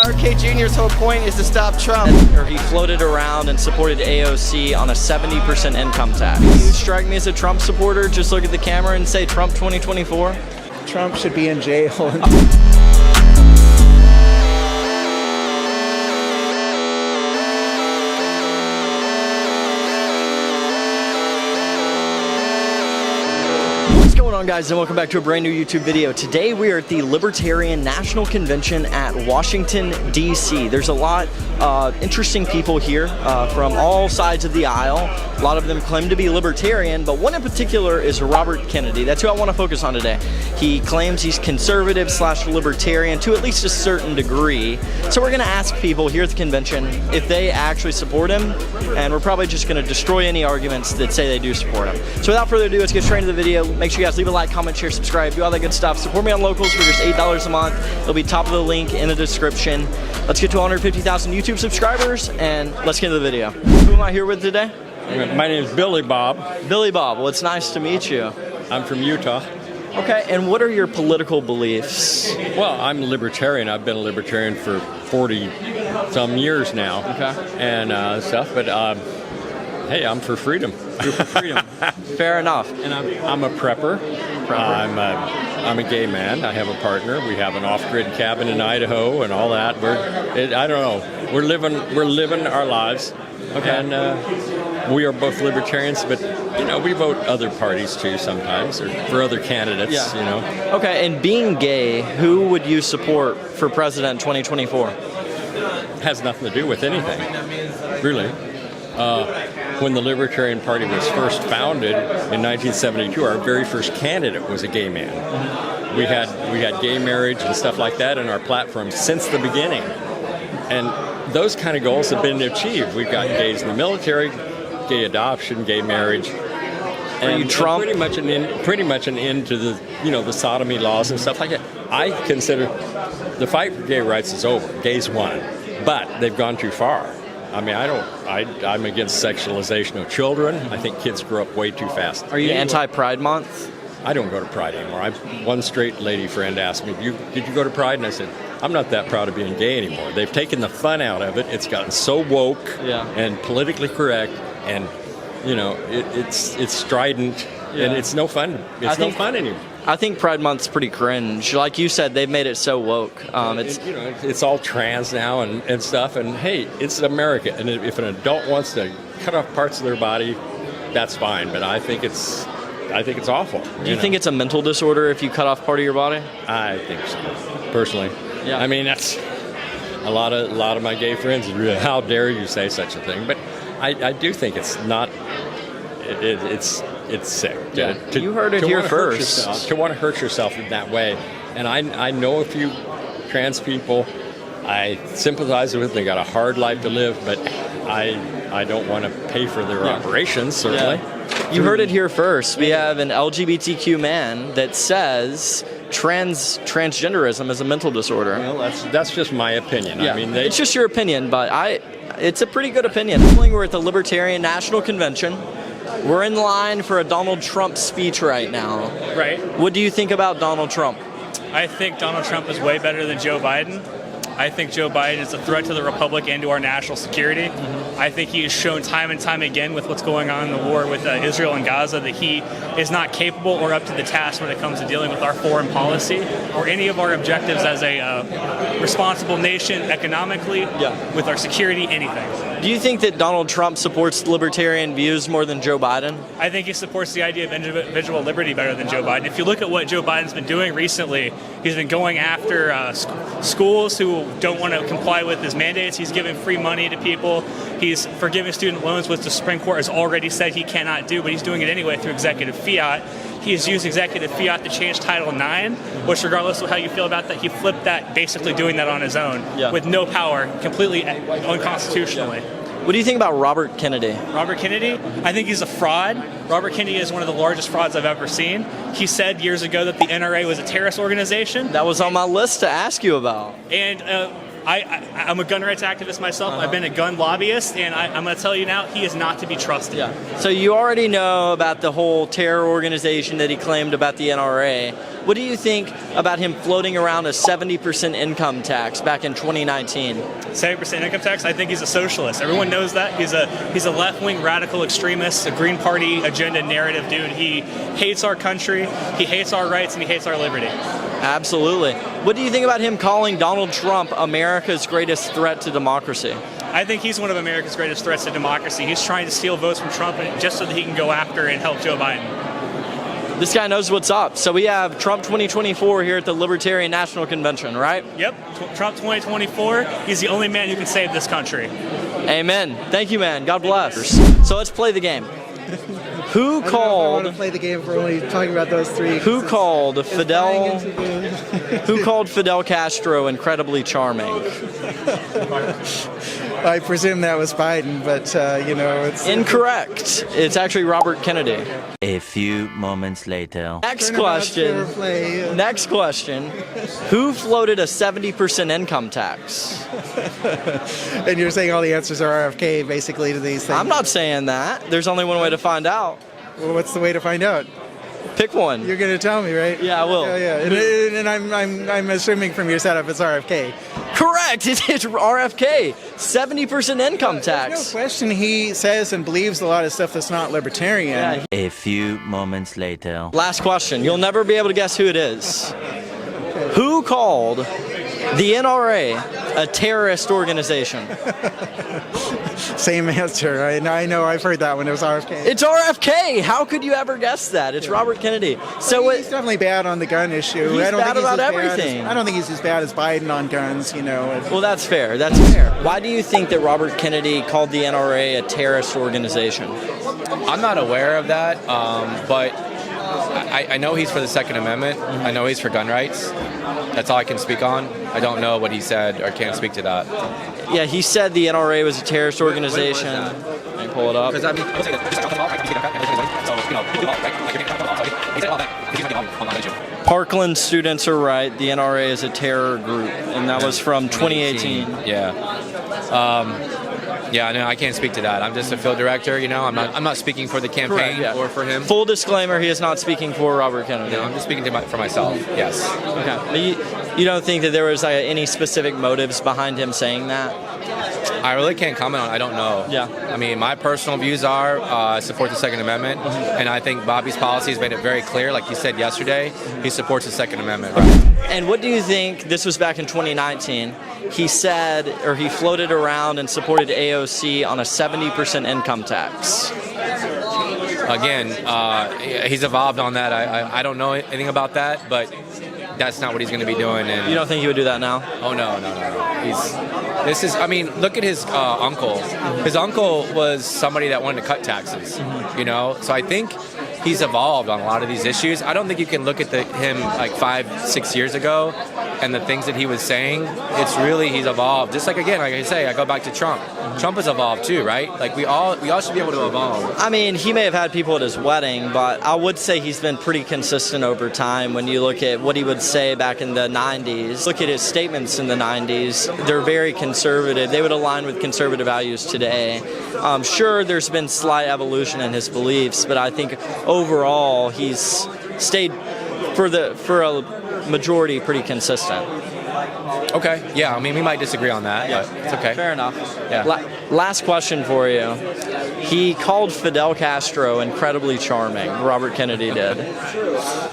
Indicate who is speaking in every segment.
Speaker 1: RFK Jr.'s whole point is to stop Trump.
Speaker 2: Or he floated around and supported AOC on a 70% income tax. You strike me as a Trump supporter. Just look at the camera and say Trump 2024.
Speaker 3: Trump should be in jail.
Speaker 2: What's going on, guys, and welcome back to a brand new YouTube video. Today we are at the Libertarian National Convention at Washington, D.C. There's a lot of interesting people here from all sides of the aisle. A lot of them claim to be libertarian, but one in particular is Robert Kennedy. That's who I want to focus on today. He claims he's conservative / libertarian to at least a certain degree. So we're going to ask people here at the convention if they actually support him, and we're probably just going to destroy any arguments that say they do support him. So without further ado, let's get straight into the video. Make sure you guys leave a like, comment, share, subscribe, do all that good stuff. Support me on locals for just $8 a month. It'll be top of the link in the description. Let's get to 150,000 YouTube subscribers, and let's get into the video. Who am I here with today?
Speaker 4: My name is Billy Bob.
Speaker 2: Billy Bob. Well, it's nice to meet you.
Speaker 4: I'm from Utah.
Speaker 2: Okay, and what are your political beliefs?
Speaker 4: Well, I'm a libertarian. I've been a libertarian for 40-some years now.
Speaker 2: Okay.
Speaker 4: And stuff, but hey, I'm for freedom.
Speaker 2: You're for freedom. Fair enough.
Speaker 4: And I'm a prepper. I'm a gay man. I have a partner. We have an off-grid cabin in Idaho and all that. I don't know. We're living our lives. Okay. And we are both libertarians, but we vote other parties too sometimes, or for other candidates.
Speaker 2: Yeah. Okay, and being gay, who would you support for president 2024?
Speaker 4: Has nothing to do with anything, really. When the Libertarian Party was first founded in 1972, our very first candidate was a gay man. We had gay marriage and stuff like that in our platform since the beginning, and those kind of goals have been achieved. We've got gays in the military, gay adoption, gay marriage.
Speaker 2: Are you Trump?
Speaker 4: Pretty much an end to the sodomy laws and stuff like that. I consider the fight for gay rights is over. Gays won, but they've gone too far. I mean, I'm against sexualization of children. I think kids grow up way too fast.
Speaker 2: Are you anti-Pride Month?
Speaker 4: I don't go to Pride anymore. One straight lady friend asked me, did you go to Pride? And I said, I'm not that proud of being gay anymore. They've taken the fun out of it. It's gotten so woke and politically correct, and it's strident, and it's no fun. It's no fun anymore.
Speaker 2: I think Pride Month's pretty cringe. Like you said, they've made it so woke.
Speaker 4: It's all trans now and stuff. And hey, it's America. And if an adult wants to cut off parts of their body, that's fine. But I think it's awful.
Speaker 2: Do you think it's a mental disorder if you cut off part of your body?
Speaker 4: I think so, personally.
Speaker 2: Yeah.
Speaker 4: I mean, that's a lot of my gay friends. How dare you say such a thing? But I do think it's not. It's sick.
Speaker 2: You heard it here first.
Speaker 4: To want to hurt yourself in that way. And I know a few trans people I sympathize with. They got a hard life to live, but I don't want to pay for their operations, certainly.
Speaker 2: Yeah. You heard it here first. We have an LGBTQ man that says transgenderism is a mental disorder.
Speaker 4: Well, that's just my opinion.
Speaker 2: Yeah.
Speaker 4: I mean,
Speaker 2: it's just your opinion, but it's a pretty good opinion. We're at the Libertarian National Convention. We're in line for a Donald Trump speech right now.
Speaker 5: Right.
Speaker 2: What do you think about Donald Trump?
Speaker 5: I think Donald Trump is way better than Joe Biden. I think Joe Biden is a threat to the republic and to our national security. I think he has shown time and time again with what's going on in the war with Israel and Gaza that he is not capable or up to the task when it comes to dealing with our foreign policy or any of our objectives as a responsible nation economically, with our security, anything.
Speaker 2: Do you think that Donald Trump supports libertarian views more than Joe Biden?
Speaker 5: I think he supports the idea of individual liberty better than Joe Biden. If you look at what Joe Biden's been doing recently, he's been going after schools who don't want to comply with his mandates. He's giving free money to people. He's forgiving student loans, which the Supreme Court has already said he cannot do, but he's doing it anyway through executive fiat. He has used executive fiat to change Title IX, which, regardless of how you feel about that, he flipped that, basically doing that on his own with no power, completely unconstitutionally.
Speaker 2: What do you think about Robert Kennedy?
Speaker 5: Robert Kennedy? I think he's a fraud. Robert Kennedy is one of the largest frauds I've ever seen. He said years ago that the NRA was a terrorist organization.
Speaker 2: That was on my list to ask you about.
Speaker 5: And I'm a gun rights activist myself. I've been a gun lobbyist, and I'm going to tell you now, he is not to be trusted.
Speaker 2: Yeah. So you already know about the whole terror organization that he claimed about the NRA. What do you think about him floating around a 70% income tax back in 2019?
Speaker 5: 70% income tax? I think he's a socialist. Everyone knows that. He's a left-wing radical extremist, a Green Party agenda narrative dude. He hates our country, he hates our rights, and he hates our liberty.
Speaker 2: Absolutely. What do you think about him calling Donald Trump America's greatest threat to democracy?
Speaker 5: I think he's one of America's greatest threats to democracy. He's trying to steal votes from Trump just so that he can go after and help Joe Biden.
Speaker 2: This guy knows what's up. So we have Trump 2024 here at the Libertarian National Convention, right?
Speaker 5: Yep, Trump 2024. He's the only man who can save this country.
Speaker 2: Amen. Thank you, man. God bless. So let's play the game. Who
Speaker 3: I
Speaker 2: called?
Speaker 3: want to play the game for only talking about those three.
Speaker 2: Who called Fidel?
Speaker 3: Into the...
Speaker 2: Who called Fidel Castro incredibly charming?
Speaker 3: I presume that was Biden, but it's
Speaker 2: Incorrect. It's actually Robert Kennedy.
Speaker 6: A few moments later.
Speaker 2: Next question. Next question. Who floated a 70% income tax?
Speaker 3: And you're saying all the answers are RFK, basically, to these things.
Speaker 2: I'm not saying that. There's only one way to find out.
Speaker 3: Well, what's the way to find out?
Speaker 2: Pick one.
Speaker 3: You're going to tell me, right?
Speaker 2: Yeah, I will.
Speaker 3: Yeah. And I'm assuming from your setup it's RFK.
Speaker 2: Correct. It's RFK. 70% income tax.
Speaker 3: There's no question he says and believes a lot of stuff that's not libertarian.
Speaker 2: Yeah.
Speaker 6: A few moments later.
Speaker 2: Last question. You'll never be able to guess who it is. Who called the NRA a terrorist organization?
Speaker 3: Same answer. I know. I've heard that one. It was RFK.
Speaker 2: It's RFK. How could you ever guess that? It's Robert Kennedy. So
Speaker 3: he's definitely bad on the gun issue.
Speaker 2: He's
Speaker 3: I don't
Speaker 2: bad
Speaker 3: think
Speaker 2: about
Speaker 3: as
Speaker 2: everything.
Speaker 3: I don't think he's as bad as Biden on guns.
Speaker 2: Well, that's fair. That's fair. Why do you think that Robert Kennedy called the NRA a terrorist organization?
Speaker 7: I'm not aware of that, but I know he's for the Second Amendment. I know he's for gun rights. That's all I can speak on. I don't know what he said or can't speak to that.
Speaker 2: Yeah, he said the NRA was a terrorist organization. Let me pull it up. Parkland students are right. The NRA is a terror group, and that was from 2018.
Speaker 7: Yeah. Yeah, no, I can't speak to that. I'm just a field director, I'm not speaking for the campaign
Speaker 2: Correct, yeah.
Speaker 7: or for him.
Speaker 2: Full disclaimer, he is not speaking for Robert Kennedy.
Speaker 7: No, I'm just speaking for myself, yes.
Speaker 2: Okay. But you don't think that there was any specific motives behind him saying that?
Speaker 7: I really can't comment on it. I don't know.
Speaker 2: Yeah.
Speaker 7: I mean, my personal views are I support the Second Amendment, and I think Bobby's policy has made it very clear, like he said yesterday, he supports the Second Amendment.
Speaker 2: And what do you think, this was back in 2019, he said, or he floated around and supported AOC on a 70% income tax?
Speaker 7: Again, he's evolved on that. I don't know anything about that, but that's not what he's going to be doing. And
Speaker 2: you don't think he would do that now?
Speaker 7: Oh, no. Look at his uncle. His uncle was somebody that wanted to cut taxes, So I think he's evolved on a lot of these issues. I don't think you can look at him like 5-6 years ago and the things that he was saying. It's really, he's evolved. Just like I say, I go back to Trump. Trump has evolved too, right? Like we all should be able to evolve.
Speaker 2: I mean, he may have had people at his wedding, but I would say he's been pretty consistent over time. When you look at what he would say back in the 90s, look at his statements in the 90s, they're very conservative. They would align with conservative values today. Sure, there's been slight evolution in his beliefs, but I think overall he's stayed for a majority pretty consistent.
Speaker 7: Okay, yeah, I mean, we might disagree on that, but it's okay.
Speaker 2: Fair enough.
Speaker 7: Yeah.
Speaker 2: Last question for you. He called Fidel Castro incredibly charming. Robert Kennedy did.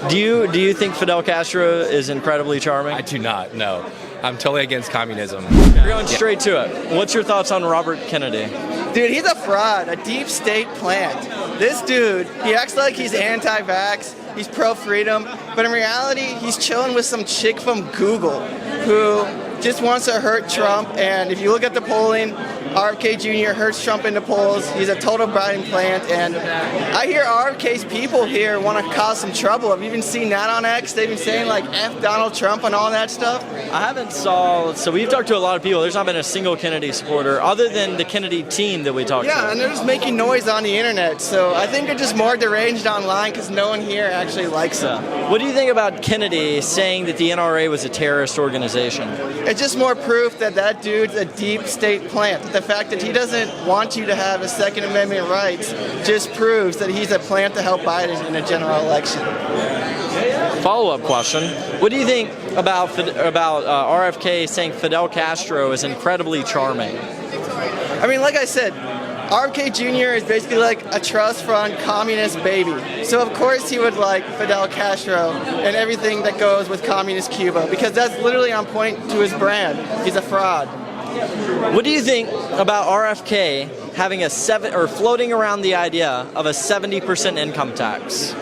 Speaker 2: Do you think Fidel Castro is incredibly charming?
Speaker 7: I do not, no. I'm totally against communism.
Speaker 2: We're going straight to it. What's your thoughts on Robert Kennedy?
Speaker 1: Dude, he's a fraud, a deep state plant. This dude, he acts like he's anti-vax, he's pro-freedom, but in reality, he's chilling with some chick from Google who just wants to hurt Trump. And if you look at the polling, RFK Jr. hurts Trump in the polls. He's a total Biden plant. And I hear RFK's people here want to cause some trouble. Have you even seen that on X? They've been saying like F Donald Trump and all that stuff.
Speaker 2: I haven't so we've talked to a lot of people. There's not been a single Kennedy supporter other than the Kennedy team that we talked to.
Speaker 1: Yeah, and they're just making noise on the internet. So I think they're just more deranged online because no one here actually likes them.
Speaker 2: What do you think about Kennedy saying that the NRA was a terrorist organization?
Speaker 1: It's just more proof that that dude's a deep state plant. The fact that he doesn't want you to have a Second Amendment rights just proves that he's a plant to help Biden in a general election.
Speaker 2: Follow-up question: what do you think about RFK saying Fidel Castro is incredibly charming?
Speaker 1: I mean, like I said, RFK Jr. is basically like a trust fund communist baby. So of course he would like Fidel Castro and everything that goes with communist Cuba, because that's literally on point to his brand. He's a fraud.
Speaker 2: What do you think about RFK having floating around the idea of a 70% income tax?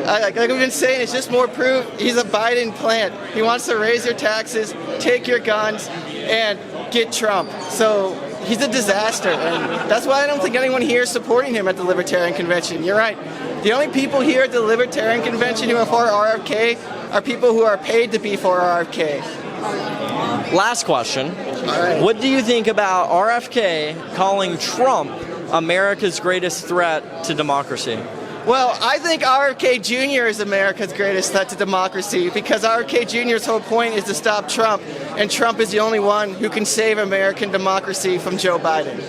Speaker 1: Like we've been saying, it's just more proof he's a Biden plant. He wants to raise your taxes, take your guns, and get Trump. So he's a disaster, and that's why I don't think anyone here is supporting him at the Libertarian Convention. You're right. The only people here at the Libertarian Convention who are for RFK are people who are paid to be for RFK.
Speaker 2: Last question.
Speaker 1: All right.
Speaker 2: What do you think about RFK calling Trump America's greatest threat to democracy?
Speaker 1: Well, I think RFK Jr. is America's greatest threat to democracy, because RFK Jr.'s whole point is to stop Trump, and Trump is the only one who can save American democracy from Joe Biden.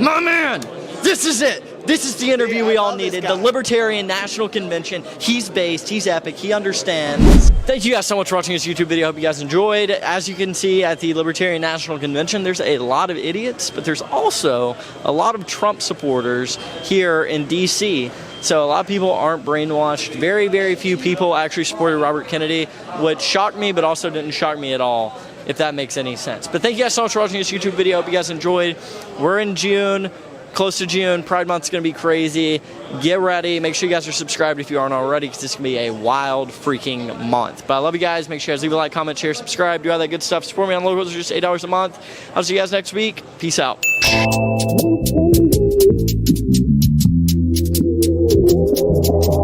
Speaker 2: My man, this is it. This is the interview we all needed. The
Speaker 1: guy.
Speaker 2: Libertarian National Convention. He's based, he's epic, he understands. Thank you guys so much for watching this YouTube video. I hope you guys enjoyed. As you can see at the Libertarian National Convention, there's a lot of idiots, but there's also a lot of Trump supporters here in DC. So a lot of people aren't brainwashed. Very, very few people actually supported Robert Kennedy, which shocked me, but also didn't shock me at all, if that makes any sense. But thank you guys so much for watching this YouTube video. I hope you guys enjoyed. We're in June, close to June. Pride Month's going to be crazy. Get ready. Make sure you guys are subscribed if you aren't already, because this is going to be a wild freaking month. But I love you guys. Make sure you guys leave a like, comment, share, subscribe, do all that good stuff. Support me on locals. It's just $8 a month. I'll see you guys next week. Peace out.
Speaker 8: Thank you.